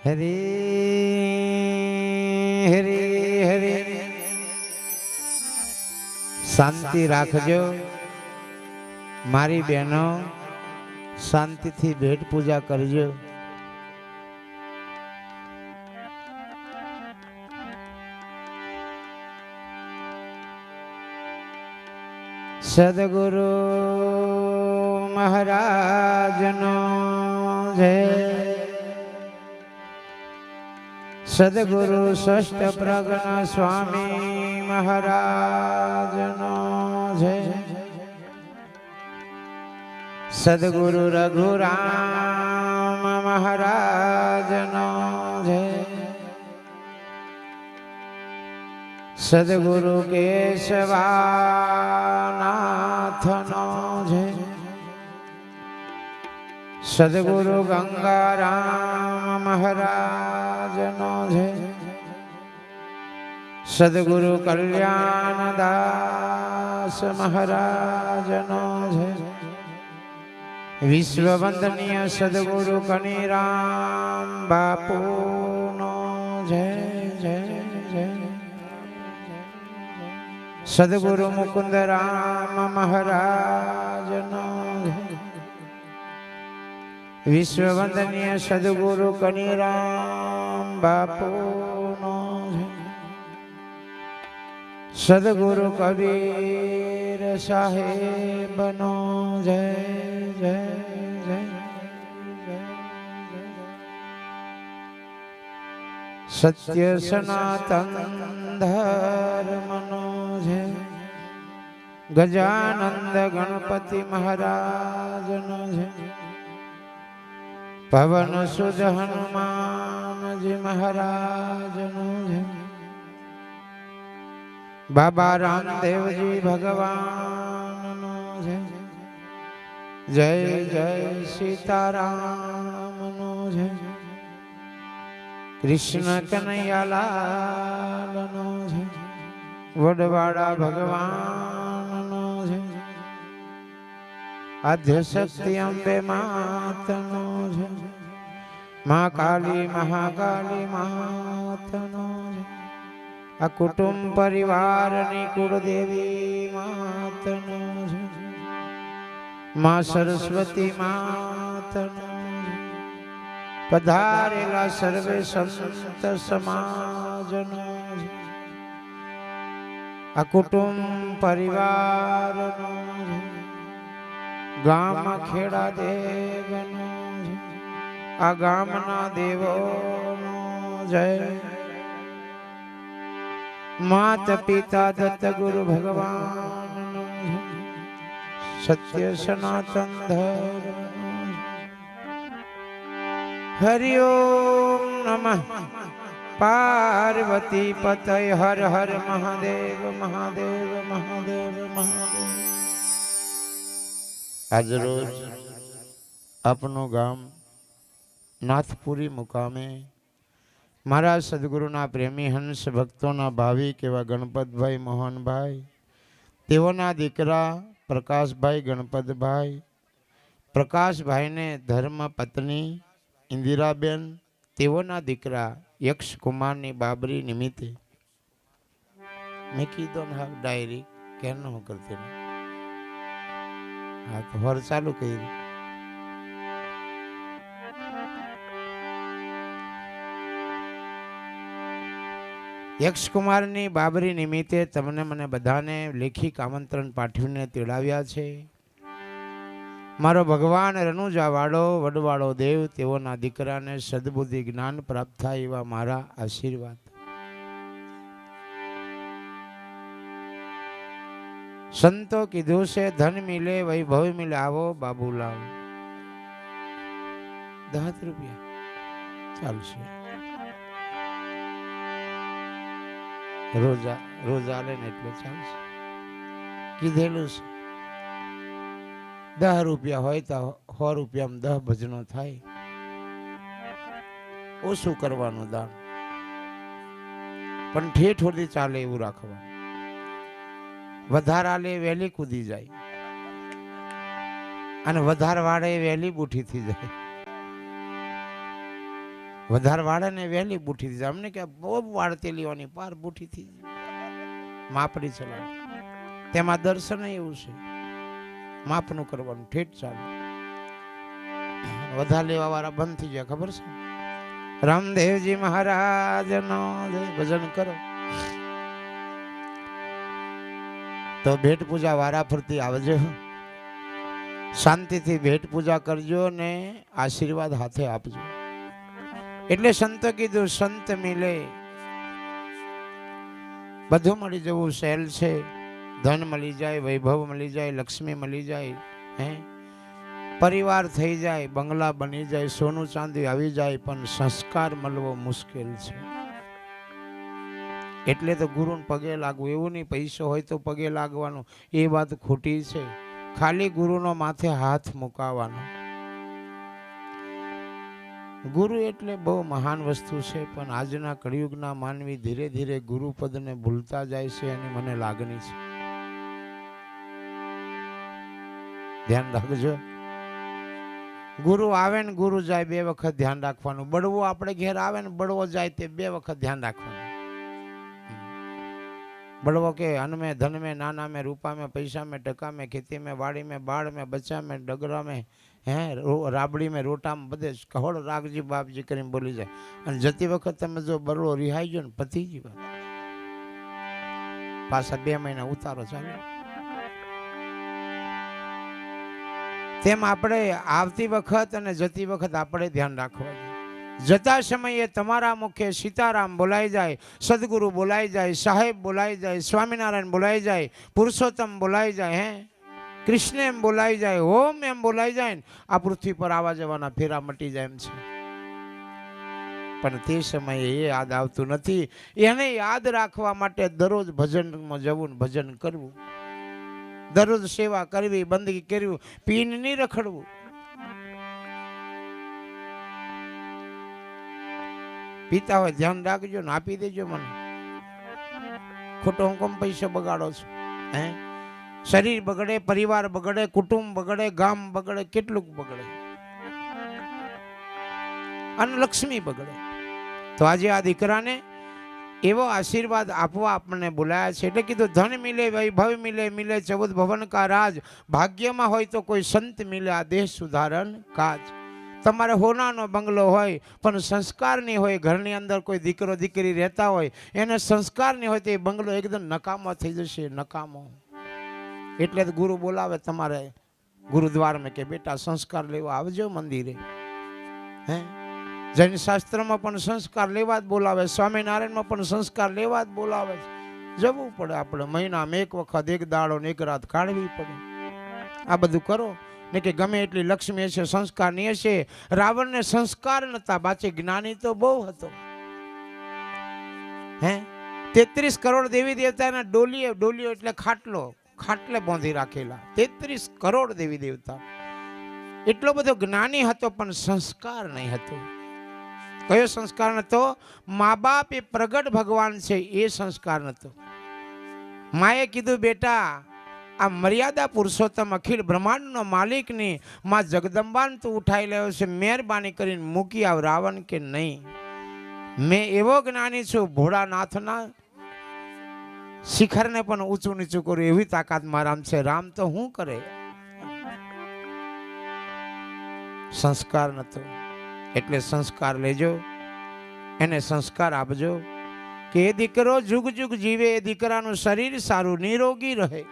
હરે હરે હરે શાંતિ રાખજો મારી બહેનો, શાંતિથી ભેટ પૂજા કરજો. સદગુરુ મહારાજનો જય. સદગુરુ ષષ્ઠ પ્રજ્ઞ સ્વામી મહારાજનો જય. સદગુરુ રઘુરામ મહારાજનો જય. સદગુરુ કેશવાનાથનો જય. સદગુરુ ગંગારામ મહારાજનો જય. સદગુરુ કલ્યાણદાસ મહારાજનો જય. વિશ્વવંદનીય સદગુરુ કનીરામ બાપુનો જય જય જય. સદગુરુ મુકુંદ રામ મહારાજનો જય. વિશ્વવંદનીય સદગુરુ કનીરામ બાપુનો જય. સદગુરુ કબીર સાહેબનો જય જય જય જય. સત્ય સનાતન ધર્મનો જય. ગજાનંદ ગણપતિ મહારાજનો જય. પવન સુદ હનુમાનજી મહારાજનો જય. બાબા રામદેવજી ભગવાનનો જય. જય જય સીતારામનો જય. કૃષ્ણ કનૈયાલાલનો જય. વડવાડા ભગવાનનો જય. આદ્ય શક્તિ અંબે માતનો જય. મા કાલી મહાકાલી માતનો જય. આ કુટુંબ પરિવારની કુળદેવી માતનો જય. મા સરસ્વતી માતનો જય. પધારેલા સર્વે સંત સમાજનો જય. આ કુટુંબ પરિવારનો જય. ગામ ખેડા દેવનો જય. આ ગામના દેવોનો જય. માત પિતા દત્ત ગુરુ ભગવાનનો જય. સત્ય સનાતન ધર્મ. હરિ ઓમ નમઃ પાર્વતી પતય. હર હર મહાદેવ મહાદેવ મહાદેવ મહાદેવ. આજ રોજ આપનું ગામ નાથપુરી મુકામે મારા સદગુરુના પ્રેમી હંસ ભક્તોના ભાવિક એવા ગણપતભાઈ મોહનભાઈ, તેઓના દીકરા પ્રકાશભાઈ ગણપતભાઈ, પ્રકાશભાઈને ધર્મ પત્ની ઇન્દિરાબેન, તેઓના દીકરા યક્ષકુમારની બાબરી નિમિત્તે મેં કીધો ને હા ડાયરી કેમ ન કરતી હા તો હર ચાલુ કરી. યક્ષકુમારની બાબરી નિમિત્તે તમને મને બધાને લેખિક આમંત્રણ પાઠવીને તેડાવ્યા છે. મારો ભગવાન રનુજાવાળો વડવાળો દેવ, તેઓના દીકરાને સદબુદ્ધિ જ્ઞાન પ્રાપ્ત થાય એવા મારા આશીર્વાદ. સંતો કીધું છે ધન મિલે વૈભવ મિલે, આવો બાબુલાલ. 10 રૂપિયા ચાલશે. રોજા લે ને એટલે ચાલશે. કીધેલું છે 10 રૂપિયા હોય તો 100 રૂપિયામાં 10 ભજનો થાય. ઓછું કરવાનું દાન, પણ ઠેઠ સુધી ચાલે એવું રાખવાનું. વધારા લે વહેલી કૂદી જાય અને વધાર વાળે વહેલી બુઠી થઈ જાય. વધારે વાળે ને વહેલી બુઠી થઈ જાય. અમને કે બહુ વાળતી લેવાની પાર બુઠી થઈ જાય. માપડી ચલાવ તેમાં દર્શન એવું છે, માપનું કરવાનું ઠેઠ ચાલે. વધારે લેવા વાળા બંધ થઈ જાય. ખબર છે? રામદેવજી મહારાજ નો ભજન કરો તો ભેટ પૂજા વારા ફરતી આવજો. શાંતિથી ભેટ પૂજા કરજો ને આશીર્વાદ હાથે આપજો. એટલે સંતો કીધું સંત મિલે બધું મળી જવું સહેલ છે. ધન મળી જાય, વૈભવ મળી જાય, લક્ષ્મી મળી જાય, હે પરિવાર થઈ જાય, બંગલા બની જાય, સોનું ચાંદી આવી જાય, પણ સંસ્કાર મળવો મુશ્કેલ છે. એટલે તો ગુરુને પગે લાગવું. એવું નહીં પૈસો હોય તો પગે લાગવાનું, એ વાત ખોટી છે. ખાલી ગુરુનો માથે હાથ મુકાવાનો. ગુરુ એટલે બહુ મહાન વસ્તુ છે, પણ આજના કળિયુગના માનવી ધીરે ધીરે ગુરુપદને ભૂલતા જાય છે, એની મને લાગણી છે. ધ્યાન રાખજો. ગુરુ આવે ને ગુરુ જાય, બે વખત ધ્યાન રાખવાનું. બળવો આપણે ઘેર આવે ને બળવો જાય તે બે વખત ધ્યાન રાખવાનું. બળવો કે અન્ન में धन में नाना में रूपा में पैसा में टका में खेती में वाड़ी में बाढ़ में बच्चा में डगरा में हैं राबड़ी में रोटा में બધે કહોડ રાખજી બાપજી કરીને બોલી જાય. અને જતી વખત તમે જો બળવો રિહાઈ ગયો ને પતીજી વાત, પાછા 2 મહિના ઉતારો ચાલે. તેમ આપણે આવતી વખત અને જતી વખત આપણે ધ્યાન રાખવા જોઈએ. જતા સમયે તમારા મુખે સીતારામ બોલાઈ જાય, સદગુરુ બોલાઈ જાય, સાહેબ બોલાઈ જાય, સ્વામિનારાયણ બોલાઈ જાય, પુરુષોત્તમ બોલાઈ જાય, હે કૃષ્ણ એમ બોલાઈ જાય, ઓમ એમ બોલાઈ જાય ને આ પૃથ્વી પર આવવા જવાના ફેરા મટી જાય એમ છે. પણ તે સમયે એ યાદ આવતું નથી. એને યાદ રાખવા માટે દરરોજ ભજનમાં જવું, ભજન કરવું, દરરોજ સેવા કરવી, બંદગી કરવી, પીન નહીં રખડવું. પીતા હોય ધ્યાન રાખજો ને આપી દેજો મને. ખોટો હું કેમ પૈસા બગાડો છો? હે શરીર બગડે, પરિવાર બગડે, કુટુંબ બગડે, ગામ બગડે, કેટલું બગડે, અને લક્ષ્મી બગડે. તો આજે આ દીકરાને એવો આશીર્વાદ આપવા આપણને બોલાયા છે. એટલે કીધું ધન મિલે, વૈભવ મિલે, મિલે 14 ભવન કા રાજ. ભાગ્યમાં હોય તો કોઈ સંત મિલે, આ દેશ સુધારણ કાજ. તમારે હોનાનો બંગલો હોય પણ સંસ્કાર નહીં હોય, ઘરની અંદર કોઈ દીકરો દીકરી રહેતા હોય એને સંસ્કાર નહીં હોય તો એ બંગલો એકદમ નકામો થઈ જશે, નકામો. એટલે તો ગુરુ બોલાવે તમારે ગુરુદ્વારમાં કે બેટા સંસ્કાર લેવા આવજો મંદિરે. હે જૈન શાસ્ત્રમાં પણ સંસ્કાર લેવા જ બોલાવે, સ્વામિનારાયણમાં પણ સંસ્કાર લેવા જ બોલાવે. જવું પડે આપણે મહિનામાં એક વખત, એક દાડો ને એક રાત કાઢવી પડે. આ બધું કરો ને કે ગમે એટલી લક્ષ્મી હશે, સંસ્કાર નહીં હશે. રાવણને સંસ્કાર નતા, બાકી જ્ઞાની તો બહુ હતો. હે 33 કરોડ દેવી દેવતાના ડોલીઓ એટલે ખાટલે બાંધી રાખેલા. 33 કરોડ દેવી દેવતા. એટલો બધો જ્ઞાની હતો પણ સંસ્કાર નહીં હતો. કયો સંસ્કાર નતો? મા બાપ એ પ્રગટ ભગવાન છે એ સંસ્કાર નતો. માએ કીધું બેટા આ મર્યાદા પુરુષોત્તમ અખિલ બ્રહ્માંડનો માલિકની માં જગદંબાને તું ઉઠાઈ લેવો છે, મહેરબાની કરીને મૂકી આવ. રાવણ કે નહીં, મેં એવો જ્ઞાની છું ભોળાનાથના શિખરને પણ ઊંચું નીચું કરું એવી તાકાત મારામ છે. રામ તો શું કરે? સંસ્કાર નતો. એટલે સંસ્કાર લેજો, એને સંસ્કાર આપજો કે એ દીકરો જુગ જુગ જીવે, એ દીકરાનું શરીર સારું નિરોગી રહે,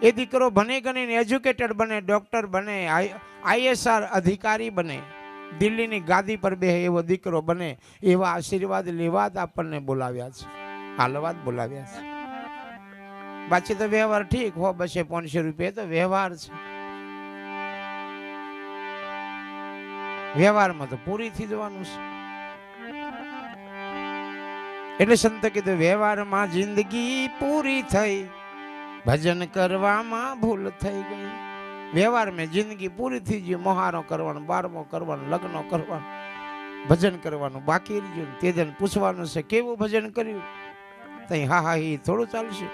એ દીકરો ભણે ગણીને એજ્યુકેટેડ બને, ડોક્ટર બને, ISR અધિકારી બને, દિલ્હીની ગાદી પર બેહે એવો દીકરો બને. એવા આશીર્વાદ લેવા જ આપણને બોલાવ્યા છે, હાલવા જ બોલાવ્યા છે. બાકી તો વ્યવહાર ઠીક હો, 200-500 રૂપિયા તો વ્યવહાર છે. વ્યવહારમાં તો પૂરી થઈ જવાનું છે. એટલે સંત કીધું વ્યવહારમાં જિંદગી પૂરી થઈ, ભજન કરવામાં ભૂલ થઈ ગઈ. વ્યવહારમાં જિંદગી પૂરી થઈ ગઈ, મોહારો કરવાનો, 12મો કરવાનો, લગ્ન કરવાનું, ભજન કરવાનું બાકી રહ્યું. તે જન પૂછવાનું છે કેવું ભજન કર્યું? તઈ હા હા ઈ થોડું ચાલશે.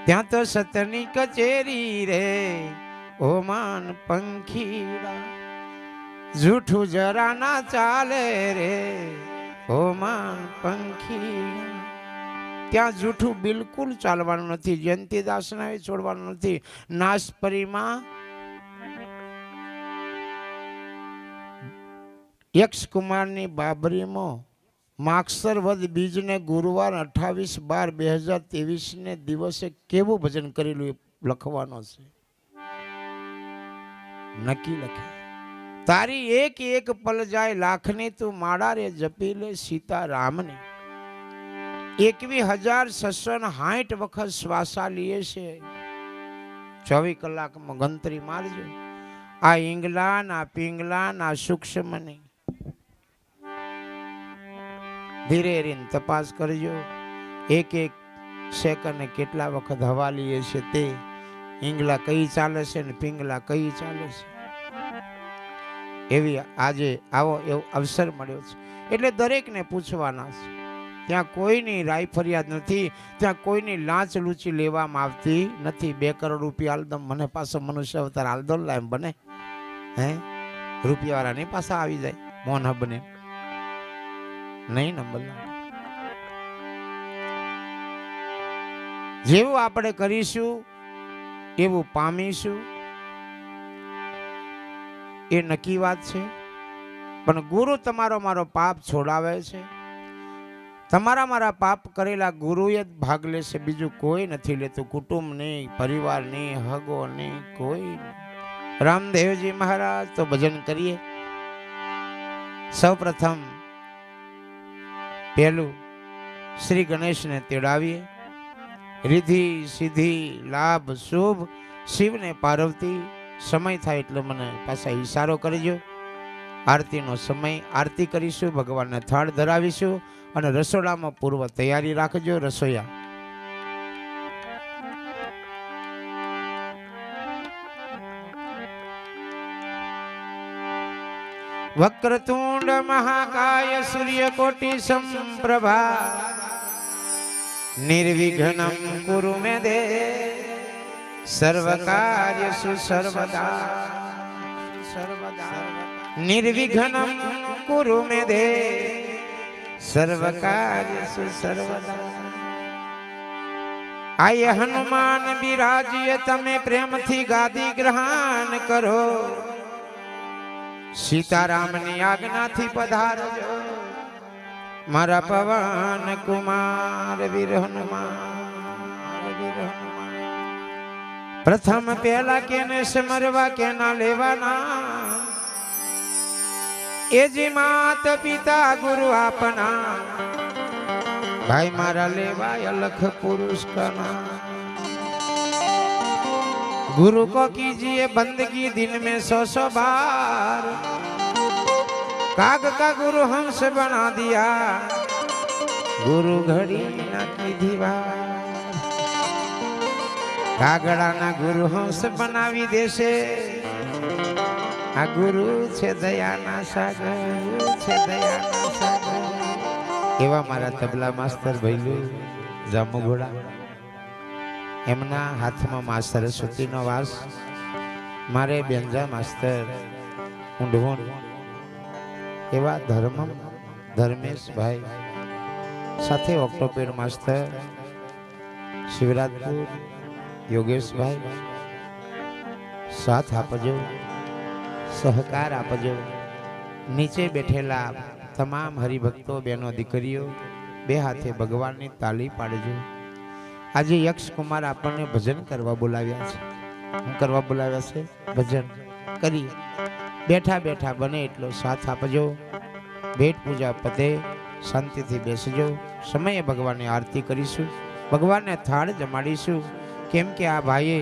ત્યાં તો સતની કચેરી રે ઓ માન પંખીડા, જૂઠું જરા ના ચાલે રે હોમાન પંખી. ત્યાં જૂઠું બિલકુલ ચાલવાનું નથી. જયંતીદાસને છોડવાનું નથી. નાસપરીમાં યક્ષ કુમારની બાબરીમાં માગસર વદ બીજને ગુરુવાર 28/12/2023 ને દિવસે કેવું ભજન કરેલું એ લખવાનો છે. નક્કી લખે. તારી એક એક પલ જાય લાખની તું માળા રે જપી લે સીતારામની. 21,660 વખત શ્વાસા લીએ છે. 24 કલાકમાં ગણતરી મારજો. આ ઈંગલા ના પિંગલા ના સૂક્ષ્મ નહીં. ધીરે ધીરે તપાસ કરજો. એક એક સેકન્ડ કેટલા વખત હવા લીએ છે તે. ઈંગલા કઈ ચાલે છે ને પિંગલા કઈ ચાલે છે. એવી આજે આવો એવો અવસર મળ્યો છે. એટલે દરેકને પૂછવાના છે. ત્યાં કોઈની રાય ફરિયાદ નથી. ત્યાં કોઈની લાંચ લૂચી લેવામાં આવતી નથી. 2 કરોડ રૂપિયા આલદમ મને પાછો મનુષ્ય અવતાર આલદો એમ બને. હે રૂપિયાવાળા નહીં પાછા આવી જાય. મોન બને નહીં નંબર. જેવું આપણે કરીશું એવું પામીશું એ નક્કી વાત છે. પણ ગુરુ તમારો મારો પાપ છોડાવે છે. તમારા મારા પાપ કરેલા ગુરુએ જ ભાગ લેશે. બીજું કોઈ નથી લેતું. કુટુંબ નહીં, પરિવાર નહીં, હગો નહીં, કોઈ. રામદેવજી મહારાજ તો ભજન કરીએ. સૌ પ્રથમ પહેલું શ્રી ગણેશને તેડાવીએ. રિધિ સિદ્ધિ લાભ શુભ શિવને પાર્વતી. સમય થાય એટલે મને પાછા ઈશારો કરજો. આરતીનો સમય. આરતી કરીશું. ભગવાનને થાળ ધરાવીશું અને રસોડામાં પૂર્વ તૈયારી રાખજો. રસોયા વક્રતુંડ મહાકાય સૂર્યકોટિ સંપ્રભા નિર્વિઘ્નમ કુરુ મે દેવ સર્વકાર્યસુ સર્વદા. નિર્વિઘ્નમ કુરુ મે દેવ સર્વકાર્યસુ સર્વદા. આય હનુમાન બિરાજીએ તમે પ્રેમથી ગાદી ગ્રહણ કરો. સીતારામની આજ્ઞાથી પધારજો. મારા પવન કુમાર વીર હનુમાન. પ્રથમ પહેલા કેને સમરવા કેના લેવાના. એ જી માત પિતા ગુરુ આપના. ભાઈ મારા લેવાય અલખ પુરુષ કના. गुरु को कीजिए बंदगी दिन में 100 बार. काग का गुरु हमसे बना दिया. गुरु घड़ी ना की दीवार. कागड़ा ना गुरु हमसे बनावी देशे. आ गुरु छे दया ना सागर. छे दया ना सागर. एवा मारा तबला मास्टर भैलू जामू घोड़ा. એમના હાથમાં મા સરસ્વતીનો વાસ. મારે બેંજા માસ્તર ઊંઢવણ. એવા ધર્મેશભાઈ સાથે ઓક્ટોપેડ માસ્તર શિવરાજપુર યોગેશભાઈ. સાથ આપજો, સહકાર આપજો. નીચે બેઠેલા તમામ હરિભક્તો બહેનો દીકરીઓ બે હાથે ભગવાનની તાળી પાડજો. આજે યક્ષ કુમાર આપણને ભજન કરવા બોલાવ્યા છે. હું કરવા બોલાવ્યા છે? ભજન કરી. બેઠા બેઠા બને એટલો સાથ આપજો. ભેટ પૂજા પતે શાંતિથી બેસજો. સમયે ભગવાનની આરતી કરીશું. ભગવાનને થાળ જમાડીશું. કેમ કે આ ભાઈએ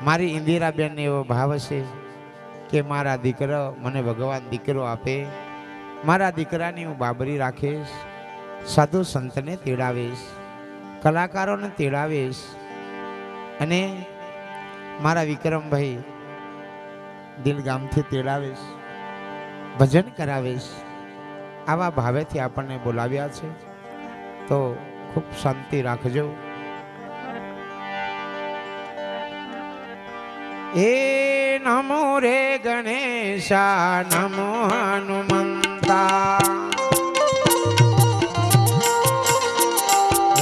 મારી ઇન્દિરાબેનને એવો ભાવ છે કે મારા દીકરો મને ભગવાન દીકરો આપે. મારા દીકરાની હું બાબરી રાખીશ. સાધુ સંતને તેડાવીશ. કલાકારોને તેડાવીશ. અને મારા વિક્રમભાઈ દિલગામથી તેડાવીશ. ભજન કરાવીશ. આવા ભાવેથી આપણને બોલાવ્યા છે. તો ખૂબ શાંતિ રાખજો. એ નમો રે ગણેશા નમો હનુમંતા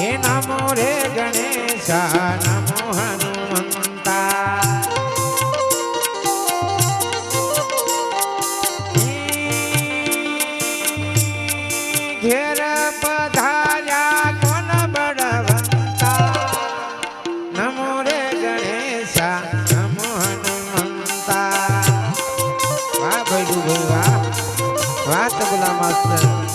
એ નમો રે ગણેશા નમો હનુમંતા ઘેર પધાર્યા કોણ બળવંતા નમો રે ગણેશા નમો હનુમંતા વાહ ભાઈ વાહ વાહ તબલા માસ્ટર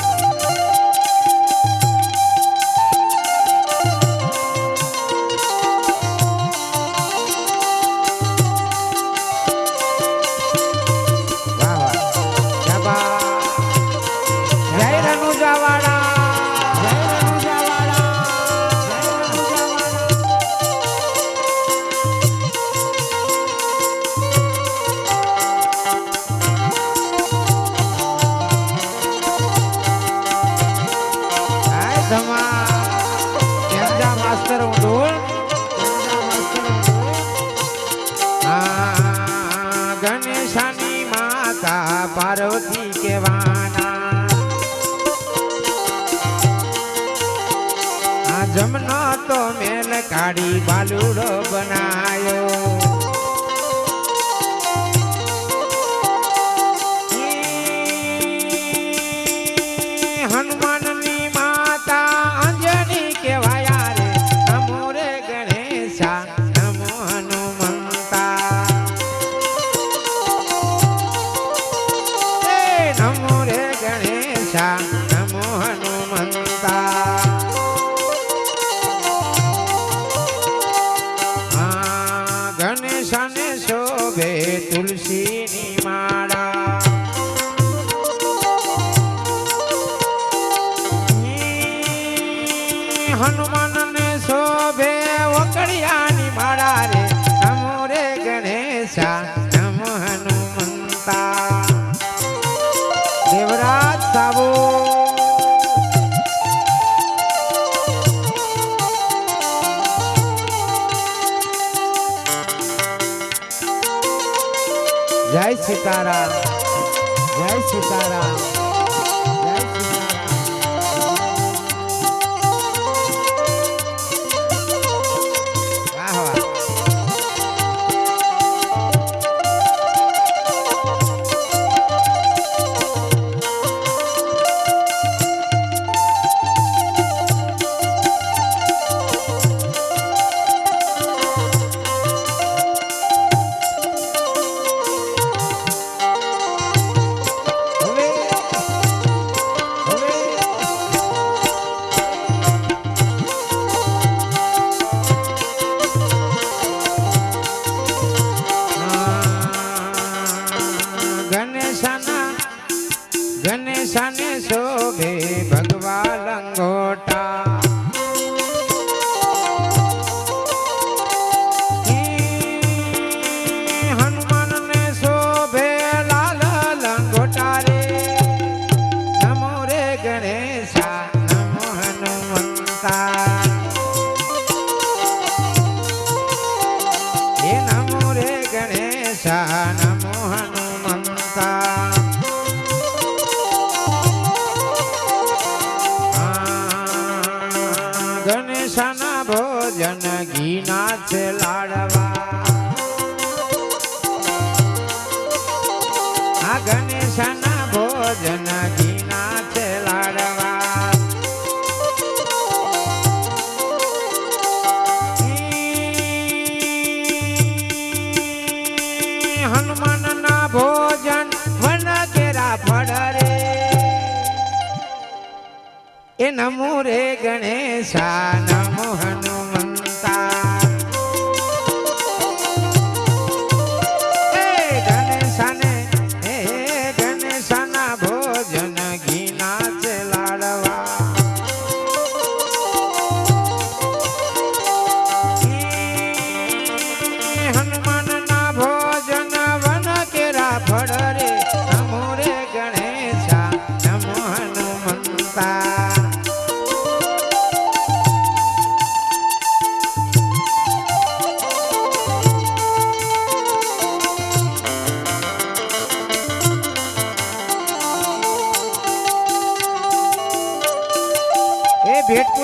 ગણેશાની માતા પાર્વતી કેવાના આ જમનો તો મેલ કાઢી બાલુડો બનાયો હનુમાનની માતા અંજની કેવાયા રે નમો રે ગણેશા નમો હનુમંતા નમો રે ગણેશા નમો હનુમંતા ગણેશાને શોભે તુલસીની માળા હનુમાનને શોભે વકડિયાની માળા રે નમો રે ગણેશા નમો હનુમંતા દેવરાજ સાબુ જય સીતારામ જય સીતારામ જય સીતારામ ગણેશાને શોભે ભગવા લંગોટા હનુમાનને શોભે લાલ લંગોટા રે નમો રે ગણેશા નમો હનુમંતા એ નમો રે ગણેશા નમો હનુમંતા ગણેશના ભોજન ઘીના છે લાડવા આ ગણેશના ભોજન ઘીના છે લાડવા હનુમાનના ભોજન વન કેરા ફળ રે એ નમો રે ગણેશા નમો હનુમંતા ગણેશાના ભોજન ઘીના છે લાડવા હનુમાનના ભોજન વન કેરા ફળ રે નમો રે ગણેશા નમો હનુમંતા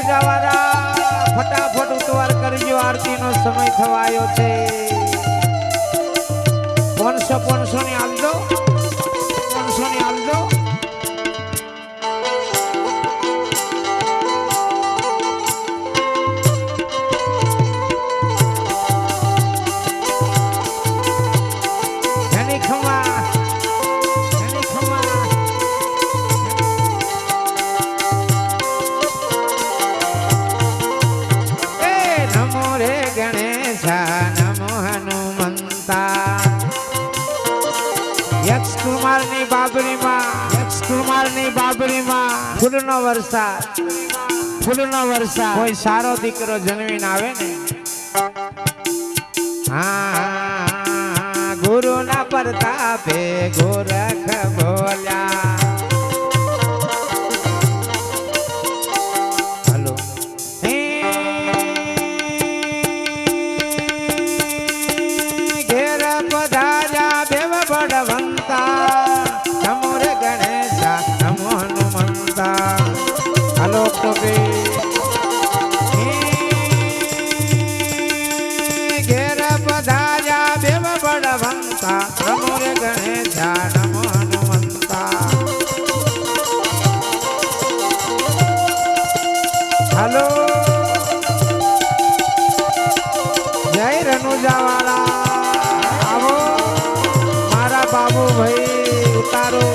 રણુજાવાળા ફટાફટ ઉતવાર કરજો, આરતીનો સમય થવાયો છે. 500 ની આલજો, 500 ની આલજો. ફૂલનો વરસાદ કોઈ સારો દીકરો જન્મીને આવે ને, હા ગુરુના પ્રતાપે ગોરખ બોલ્યા. હલો ઘેર પધાર્યા દેવ બળવંતા, નમો રે ગણેશા નમો હનુમંતા. હલો ટોપી ઘેર પધાર્યા દેવ બળવંતા, નમો રે ગણેશા નમો હનુમંતા. હલો જય રણુજાવાળા, આવો મારા બાબુ ભાઈ ઉતારો.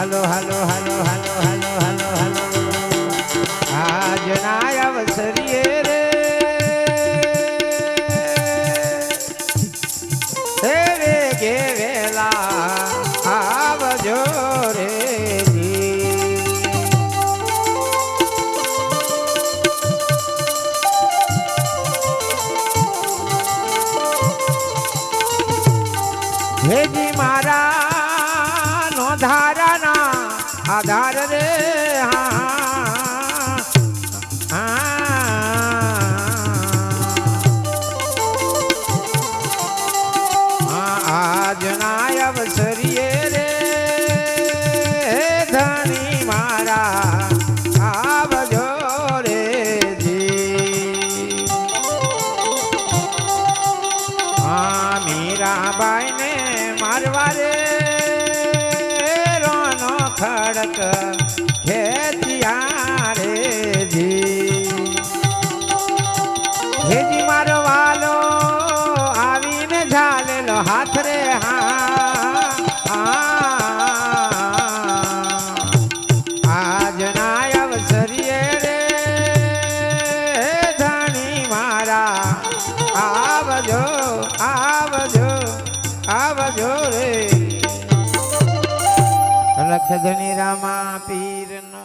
Hello hello hello hello hello hello hello આજના અવસરીએ રે રે કે વેલા આવજો રે. હેજી મારા નો ધારાના આધાર રે, આજના અવસરીએ રે ધણી મારા આવજો રે જી. મીરાબાઈ ને મારવા રે રોનો ખડક ખેતિયા રે જી. હેજી મારો વાલો આવીને ઝાલેલો હાથ રે, આજના અવસરીએ રે ધણી મારા આવજો આવજો આવજો રે. લખ ધણી રામા પીર નો